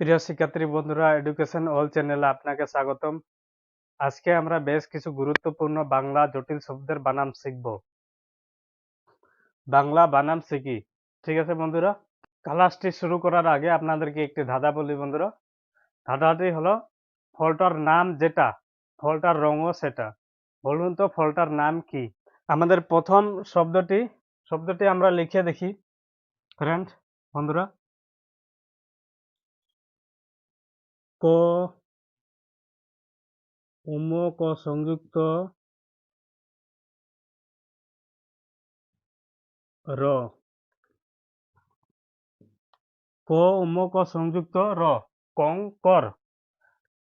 প্রিয় শিক্ষার্থী বন্ধুরা, এডুকেশন অল চ্যানেলে আপনাকে স্বাগতম। আজকে আমরা বেশ কিছু গুরুত্বপূর্ণ বাংলা জটিল শব্দের বানান শিখব। বাংলা বানান শিখি। ঠিক আছে বন্ধুরা, ক্লাসটি শুরু করার আগে আপনাদেরকে একটি ধাঁধা বলি বন্ধুরা। ধাঁধাটি হলো, ফলটার নাম যেটা, ফলটার রঙও সেটা। বলুন তো ফলটার নাম কি? আমাদের প্রথম শব্দটি আমরা লিখে দেখি ফ্রেন্ড বন্ধুরা। ক উমক সংযুক্ত র, ক উমক সংযুক্ত র, কঙ্কর।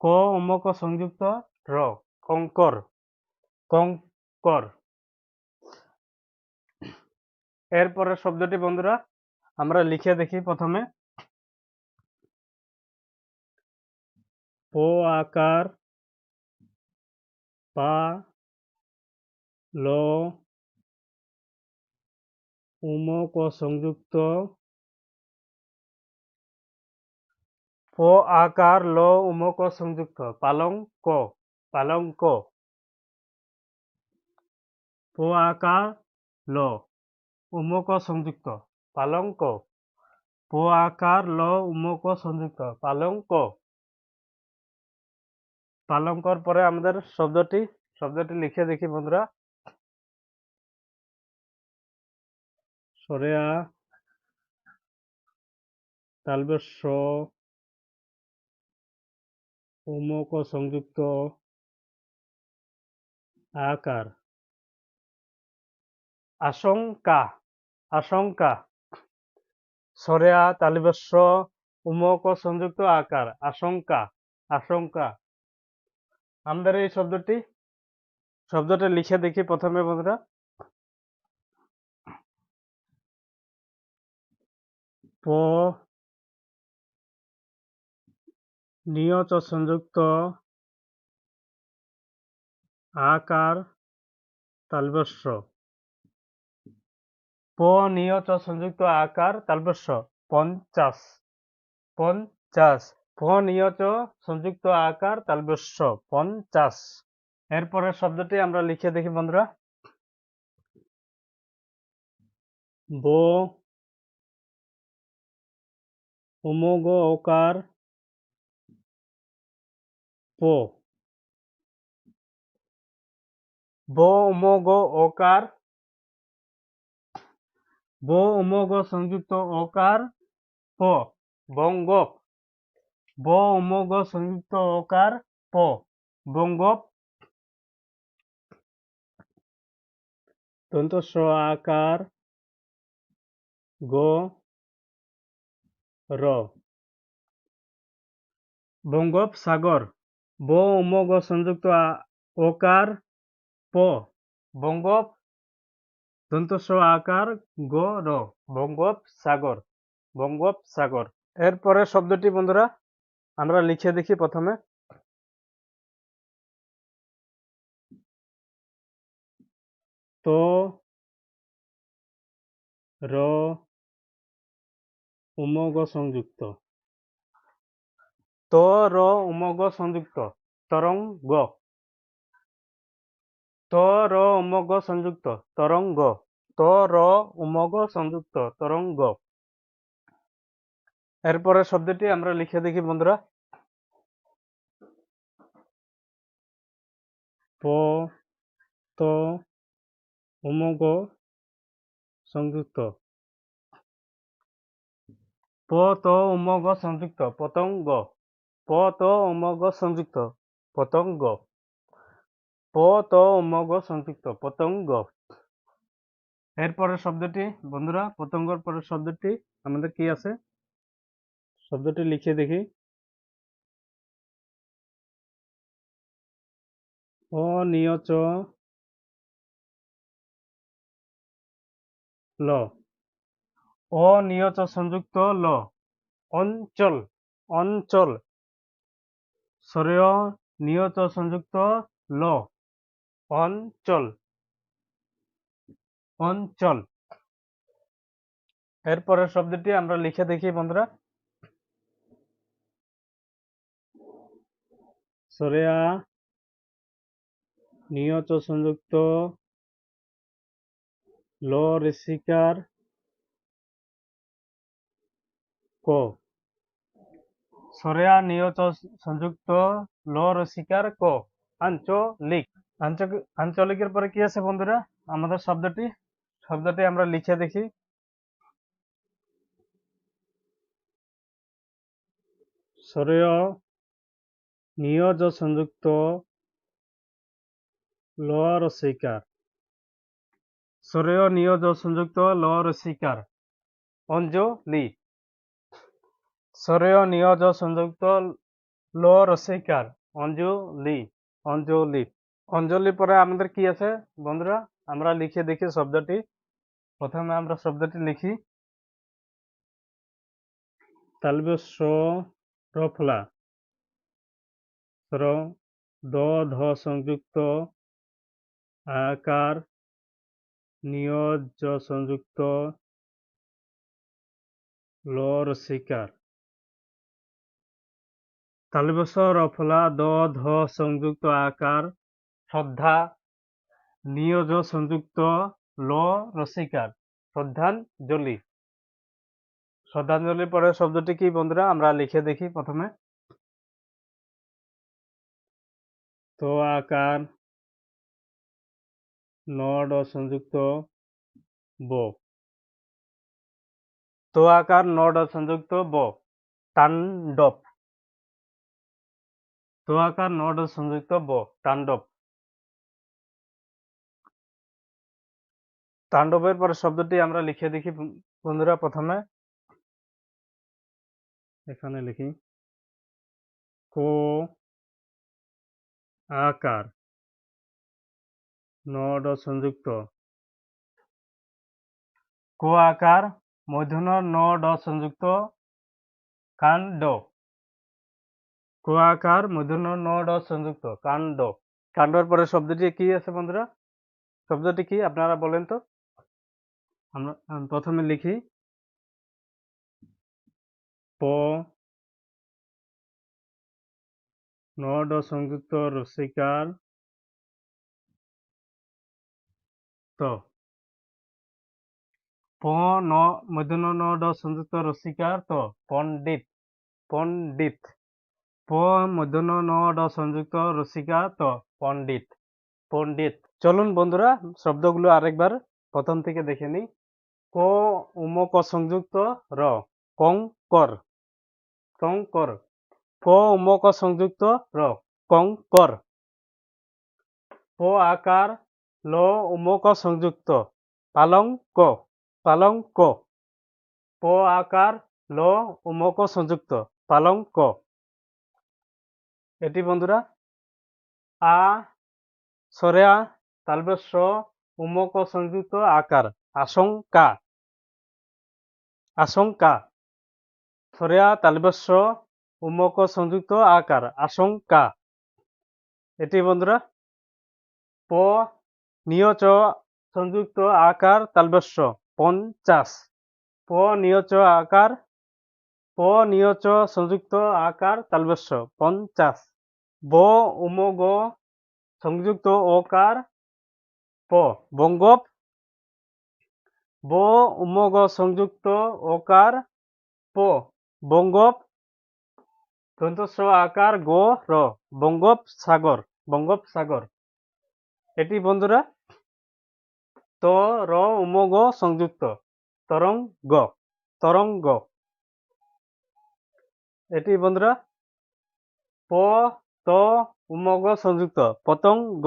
ক উমক সংযুক্ত র, কঙ্কর, কঙ্কর। এরপরের শব্দটি বন্ধুরা আমরা লিখে দেখি প্রথমে। প আকার পা ল উমক সংযুক্ত, প আকার ল উমক সংযুক্ত, পালঙ্ক, পালঙ্ক। প আকার ল উমক সংযুক্ত, পালঙ্ক। প আকার ল উমক সংযুক্ত, পালঙ্ক। পালঙ্কর পরে আমাদের শব্দটি লিখে দেখি বন্ধুরা। সরেয়া তালব্য উমক সংযুক্ত আকার, আশঙ্কা, আশঙ্কা। সরেয়া তালব্য উমক সংযুক্ত আকার, আশঙ্কা, আশঙ্কা। আমাদের এই শব্দটা লিখে দেখি প্রথমে বন্ধুরা। প নিয়ত সংযুক্ত আকার তালব্য, প নিয়ত সংযুক্ত আকার তালব্য, পঞ্চাশ, পঞ্চাশ। প নিয়ত সংযুক্ত আকার তালব্য, পঞ্চাশ। এরপরের শব্দটি আমরা লিখে দেখি বন্ধুরা। ব উমগ ওকার প, ব উমগ ওকার, ব উমগ সংযুক্ত ওকার প, বঙ্গপ। ব উমগ সংযুক্ত ওকার প, বঙ্গপ। দন্ত স আকার গ র, বঙ্গোপসাগর। ব উমগ সংযুক্ত ওকার প, বঙ্গোপ। দন্ত স আকার গ র, বঙ্গোপসাগর, বঙ্গোপসাগর। এরপরে শব্দটি বন্ধুরা আমরা লিখে দেখি প্রথমে। তো র উমগ সংযুক্ত, তো র উমগ সংযুক্ত, তরঙ্গ। তো র উমগ সংযুক্ত, তরঙ্গ। তো র উমগ সংযুক্ত, তরঙ্গ। এরপরে শব্দটি আমরা লিখে দেখি বন্ধুরা। প তো উমগ সংযুক্ত, প তো উমগ সংযুক্ত, পতঙ্গ। প তো উমগ সংযুক্ত, পতঙ্গ। প তো উমগ সংযুক্ত, পতঙ্গ। এরপরের শব্দটি বন্ধুরা, পতঙ্গর পরের শব্দটি আমাদের কি আছে শব্দটি লিখে দেখি। অনিয়চ ল, অনিয়চ সংযুক্ত ল, অঞ্চল, অঞ্চল। সরেয় নিয়ত সংযুক্ত ল, অঞ্চল, অঞ্চল। এরপরের শব্দটি আমরা লিখে দেখি বন্ধুরা। সরেয়া নিয়ত সংযুক্ত ল ঋষিকার ক। সরেয়া নিয়ত সংযুক্ত ল ঋষিকার ক। আঞ্চলিক। আঞ্চলিকের পরে কি আছে বন্ধুরা? আমাদের শব্দটি আমরা লিখে দেখি। সরেয় নিয়োজ সংযুক্ত ল রসিকার। সরেয় নিয়োজ সংযুক্ত ল রসিকার অঞ্জলি। সরেয় নিয়োজ সংযুক্ত ল রসিকার অঞ্জলি। অঞ্জলি। অঞ্জলি পরে আমাদের কি আছে বন্ধুরা? আমরা লিখে দেখি শব্দটি। প্রথমে আমরা শব্দটি লিখি। তালব্য রফলা দ ধ সংযুক্ত আকার নিয়োজ সংযুক্ত ল রসিকার। তালব্য রফলা দ ধ সংযুক্ত আকার শ্রদ্ধা নিয়োজ সংযুক্ত ল রসিকার শ্রদ্ধাঞ্জলি। শ্রদ্ধাঞ্জলির পরে শব্দটি কি বন্ধুরা? আমরা লিখে দেখি প্রথমে। তো আকার নড সংযুক্ত ব। তো আকার নড সংযুক্ত ব তাণ্ডব। তো আকার নড সংযুক্ত ব তাণ্ডব। তাণ্ডবের পরে শব্দটি আমরা লিখে দেখি বন্ধুরা। প্রথমে এখানে লিখি কো আকার নড সংযুক্ত কো আকার মূর্ধন্য নড সংযুক্ত কাণ্ড। কো আকার মূর্ধন্য নড সংযুক্ত কাণ্ড। কাণ্ডর পরে শব্দটি কি আছে বন্ধুরা? শব্দটি কি আপনারা বলেন তো? আমরা প্রথমে লিখি প নড সংযুক্ত রসিকার ত। প ন মূর্ধন্য নড সংযুক্ত রসিকার ত পণ্ডিত। পণ্ডিত। প মূর্ধন্য নড সংযুক্ত রসিকা ত পণ্ডিত। পণ্ডিত। চলুন বন্ধুরা শব্দগুলো আরেকবার প্রথম থেকে দেখে নিই। ক উমক সংযুক্ত র কঙ্কর। কঙ্কর। ক উমক সংযুক্ত র কঙ্কর। প আকার ল উমক সংযুক্ত পালঙ্ক। পালঙ্ক। প আকার ল উমক সংযুক্ত পালঙ্ক। এটি বন্ধুরা আ সরেয়া তালব্য উমক সংযুক্ত আকার আশঙ্কা। আশঙ্কা। সরেয়া তালব্য উমক সংযুক্ত আকার আশঙ্কা। এটি বন্ধুরা প নিয়চ সংযুক্ত আকার তালব্য 50। প নিয়চ আকার প নিয়চ সংযুক্ত আকার তালব্য 50। ব উমগ সংযুক্ত ওকার প বঙ্গপ। ব উমগ সংযুক্ত ওকার প বঙ্গপ। দন্তস্ব আকার গো র বঙ্গোপ সাগর। বঙ্গোপ সাগর। এটি বন্ধুরা ত র উমগ সংযুক্ত তরঙ্গ। তরঙ্গ। এটি বন্ধুরা প ত উমগ সংযুক্ত পতঙ্গ।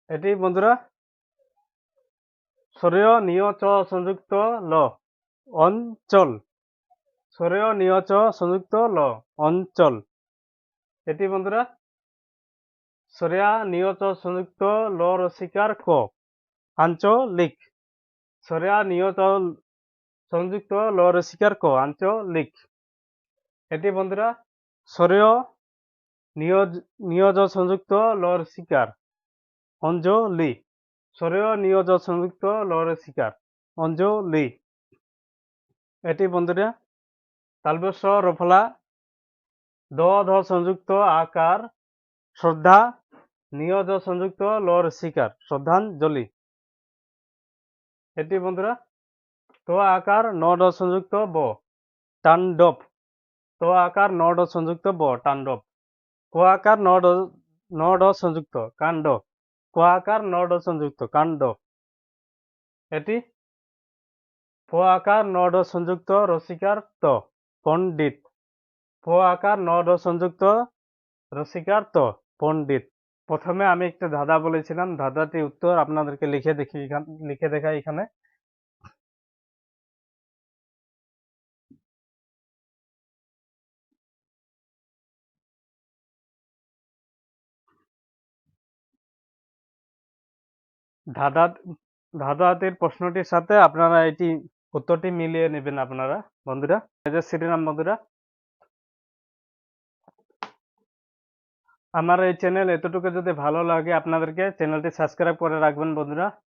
এটি বন্ধুরা সরেয় নিয়চ সংযুক্ত ল অঞ্চল। সরেয় নিয়চ সংযুক্ত ল অঞ্চল। এটি বন্ধুরা সরেয়া নিয়চ সংযুক্ত ল রসিকার ক আঞ্চলিক। সরেয়া নিয়ত সংযুক্ত ল রসিকার ক আঞ্চলিক। এটি বন্ধুরা সরেয় নিয়োজ সংযুক্ত ল রসিকার অঞ্জলি। সরেয় নিয়োজ সংযুক্ত ল রসিকার অঞ্জলি। এটি বন্ধুরা তালব্য রফলা দ ধ সংযুক্ত আকার শ্রদ্ধা, নিয়জ সংযুক্ত লর শিকার শ্রদ্ধাঞ্জলি। এটি বন্ধুরা তো আকার ন ড সংযুক্ত ব তাণ্ডব। তো আকার ন ড সংযুক্ত ব তাণ্ডব। ক আকার ন ড সংযুক্ত কাণ্ড। ক আকার ন ড সংযুক্ত কাণ্ড। এটি প আকার ন ড সংযুক্ত রসিকার ত পণ্ডিত। প আকার ন ড সংযুক্ত রসিকার ত পণ্ডিত। প্রথমে আমি একটা ধাঁধা বলেছিলাম, ধাঁধাটির উত্তর আপনাদেরকে লিখে দেখাই এখানে। ধাঁধাটির প্রশ্নটির সাথে আপনারা এটি উত্তরটি মিলিয়ে নেবেন আপনারা বন্ধুরা। এই যে শ্রীরাম বন্ধুরা, আমার এই চ্যানেল এতটুকু যদি ভালো লাগে আপনাদেরকে চ্যানেলটি সাবস্ক্রাইব করে রাখবেন বন্ধুরা।